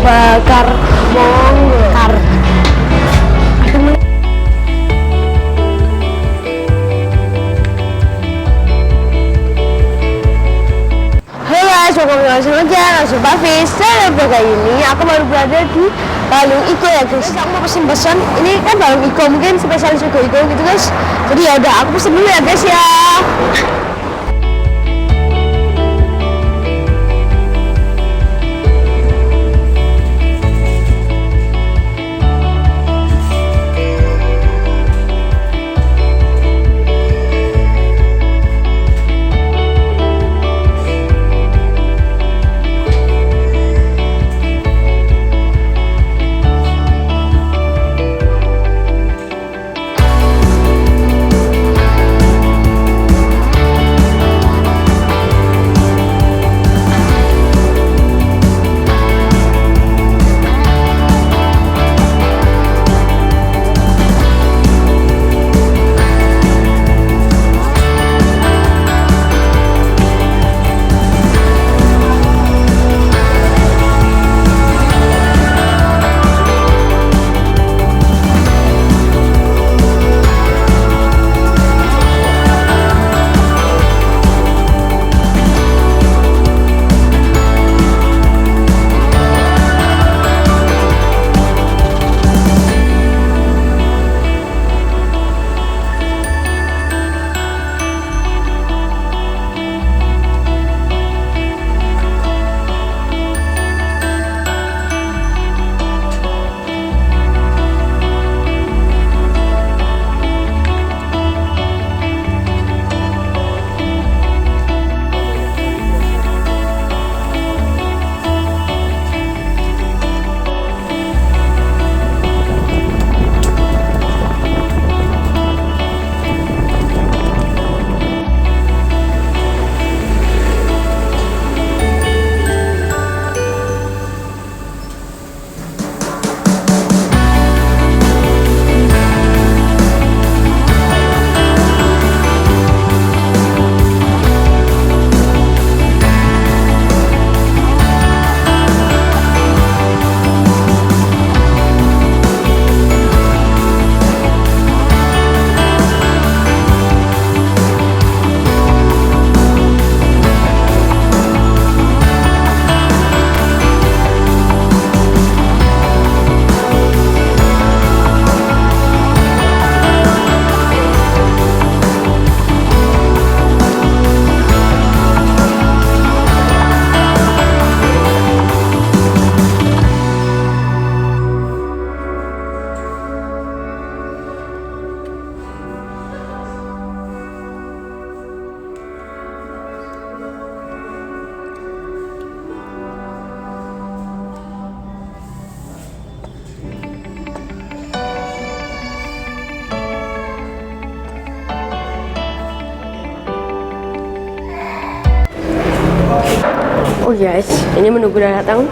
bakar monggo kar. Halo guys, welcome to my channel Sumpah Fish. Kali ini aku baru berada di Balung Iko ya guys. Aku mau pesen ini kan Balung Iko, mungkin spesialis Iko gitu guys. Jadi ya udah aku pesen dulu ya guys ya. Oh guys, ini menunggu datang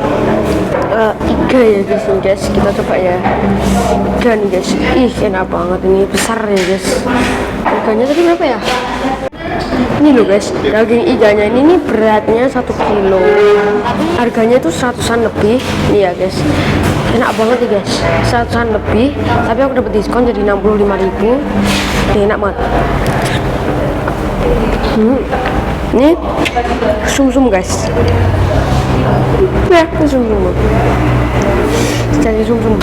iga ya guys, nih guys, kita coba ya iga nih guys. Ih enak banget, ini besar ya guys. Harganya tadi berapa ya? Ini loh guys, daging iganya ini beratnya 1 kilo, harganya itu 100-an lebih. Ini ya guys, enak banget nih guys, 100-an lebih, tapi aku dapat diskon jadi 65.000. Ini enak banget. Ini sum-sum guys, ya sum-sum, jadi sum-sum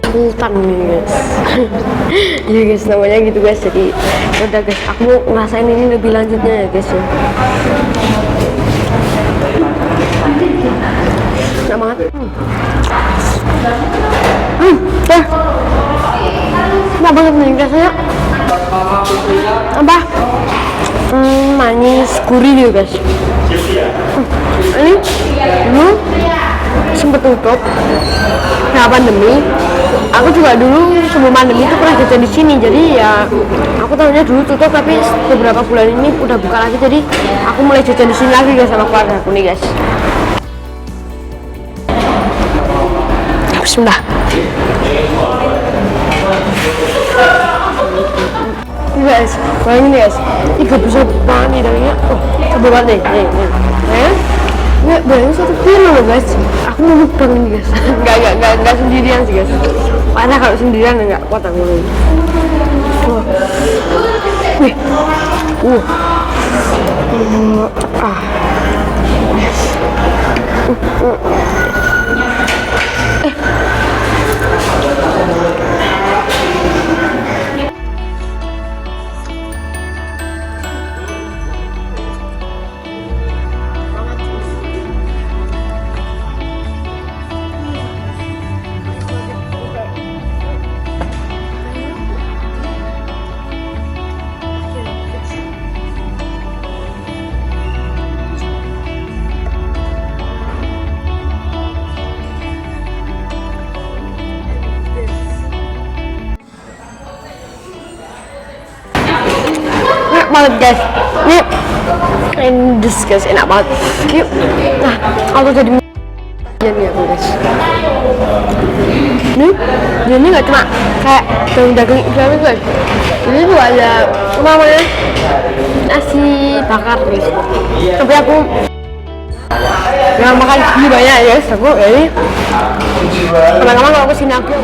sultan nih guys. Ya guys, namanya gitu guys. Jadi udah guys, aku mau ngerasain ini lebih lanjutnya ya guys ya. Enak banget. Enak banget nih rasanya. Apa? Manis gurih gitu guys. Ini sempet tutup karena pandemi. Aku juga dulu sebelum pandemi itu pernah jajan di sini, jadi ya aku tahunya dulu tutup, tapi beberapa bulan ini udah buka lagi, jadi aku mulai jajan di sini lagi guys sama keluarga aku nih guys. Bismillah. Guys, bayangin guys, iga besar banget nih dagingnya. Oh, coba banget nih. Nggak, bayangin satu kilo loh guys. Aku mau mukbang ini guys. Nggak sendirian sih guys. Karena kalau sendirian nggak kuat aku ini. Wah. Wih. Ah. Enak banget guys. Ini guys, enak banget. Yuk. Nah, aku jadi nih aku guys. Ini nggak cuma kayak daging Islami guys. Ini juga ada apa namanya nasi bakar guys. Tapi aku nggak makan lebih banyak ya guys. Aku ini lama-lama kalau kesini aku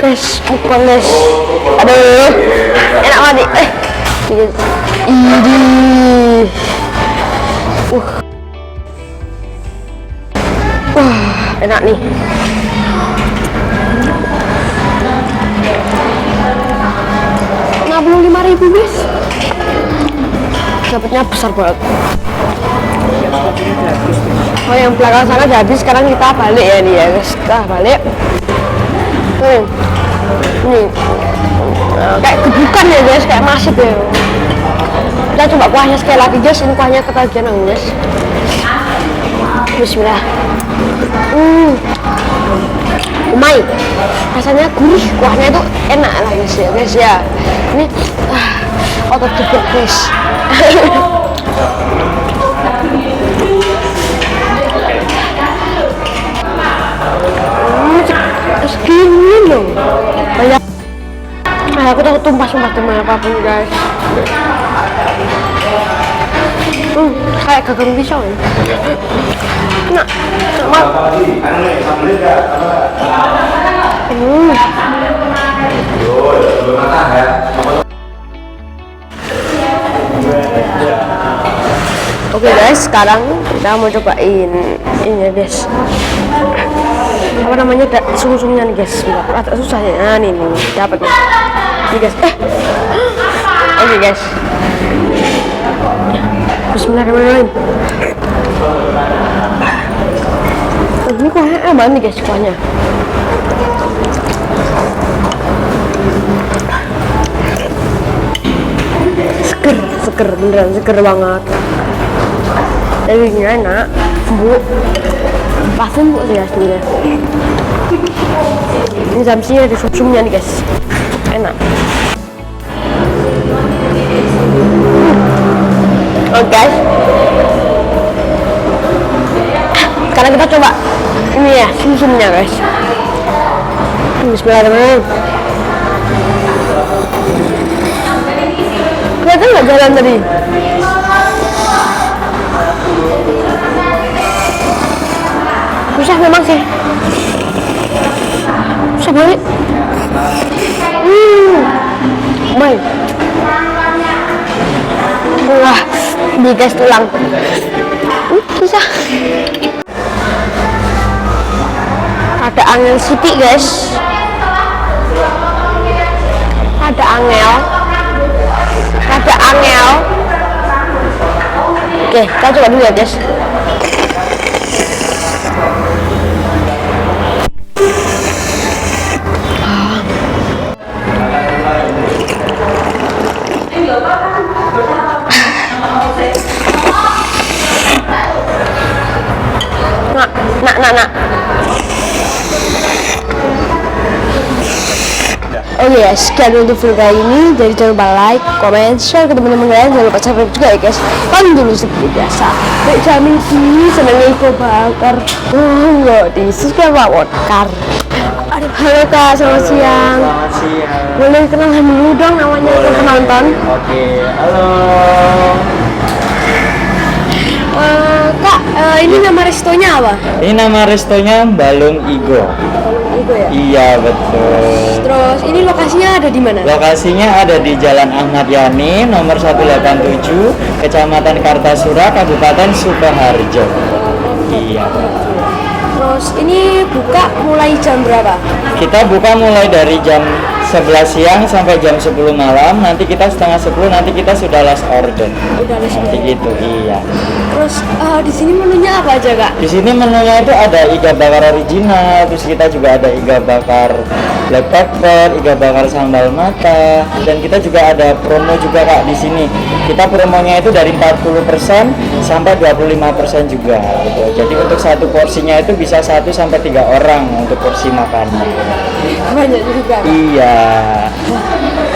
guys, bukan guys. Aduh, enak banget. Ini enak nih. Rp65.000 guys. Dapatnya besar banget. Oh, yang belakang sana udah habis. Sekarang kita balik ya nih ya guys. Kita balik. Nih kayak gebukan ya guys, kayak masif ya. Kita coba kuahnya sekali lagi guys. Ini kuahnya ketagihan guys. Bismillah. Umai, rasanya gurih, kuahnya itu enak lah guys ya. Ini otot jebol guys. Segini loh. Banyak. Aku takut tumpah-tumpah teman apapun guys. Kayak gagang pisau ya. Nah, Oke guys, sekarang kita mau cobain ini ya guys. Apa namanya, sung-sungnya nih guys. Agak susah ya. Nah, nih dapat nih. Ini guys. Oke guys. Bismillahirrahmanirrahim. Ini kuahnya enak banget nih guys, kuahnya. Seger beneran, seger banget. Dagingnya enak, empuk, pasti empuk sih ya sebenarnya. Ini samsinya ada sum-sumnya nih guys, enak. Oke guys, sekarang kita coba ini ya, sum-sumnya guys. Bismillahirrahmanirrahim. Kelihatan nggak jalan tadi? Susah memang sih. Susah banget. Baik. Wah, di guys tulang. Susah. Ada angel sitik guys. Ada angel. Oke, kita coba dulu ya guys. Nak. Oke ya, sekian untuk video kali ini. Jadi jangan lupa like, comment, share ke teman-teman kalian. Jangan lupa subscribe juga ya guys. Kan dulu seperti biasa. Baik jamin sih, senangnya info bakar. Nggak di subscribe bakar. Aduh, halo kak, selamat siang. Boleh kenalan dulu dong namanya ke penonton? Oke, halo. Kak, ini nama restonya apa? Ini nama restonya Balung Igo. Igo ya? Iya betul. Terus ini lokasinya ada di mana? Lokasinya ada di Jalan Ahmad Yani nomor 187 Kecamatan Kartasura Kabupaten Sukoharjo. Iya. Terus ini buka mulai jam berapa? Kita buka mulai dari jam 11 siang sampai jam 10 malam. Nanti kita setengah 10 nanti kita sudah last order. Udah last Nanti order. gitu, iya. Terus di sini menunya apa aja kak? Di sini menunya itu ada iga bakar original, terus kita juga ada iga bakar black pepper, iga bakar sambal mata, dan kita juga ada promo juga kak di sini. Kita promonya itu dari 40% sampai 25% juga gitu. Jadi untuk satu porsinya itu bisa 1 sampai 3 orang untuk porsi makannya. Banyak juga kak. Iya.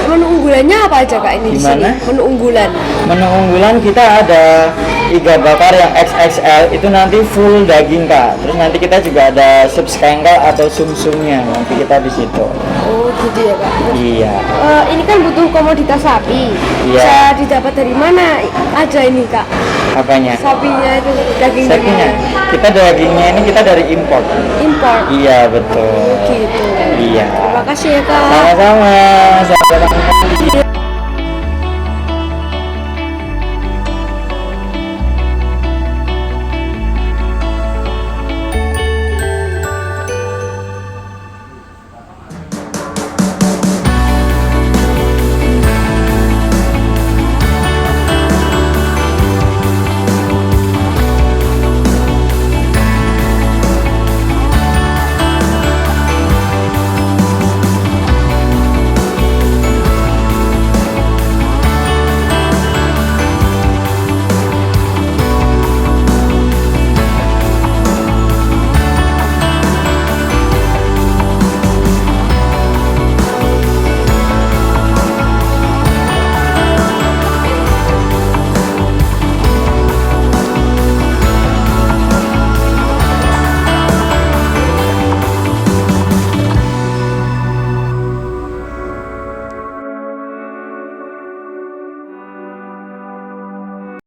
Menu unggulannya apa aja kak ini di sini? Gimana? Menu unggulan. Menu unggulan kita ada iga bakar yang XXL itu nanti full daging kak. Terus nanti kita juga ada sup skengkel atau sumsumnya nanti kita di situ. Oh gitu ya kak. Iya. Ini kan butuh komoditas sapi. Iya. Bisa didapat dari mana aja ini kak? Apanya? Sapinya itu Sapinya. daging-dagingnya. Kita dagingnya ini kita dari impor. Impor. Iya betul. Gitu. Iya. Terima kasih ya kak. Sama-sama. Sampai ketemu.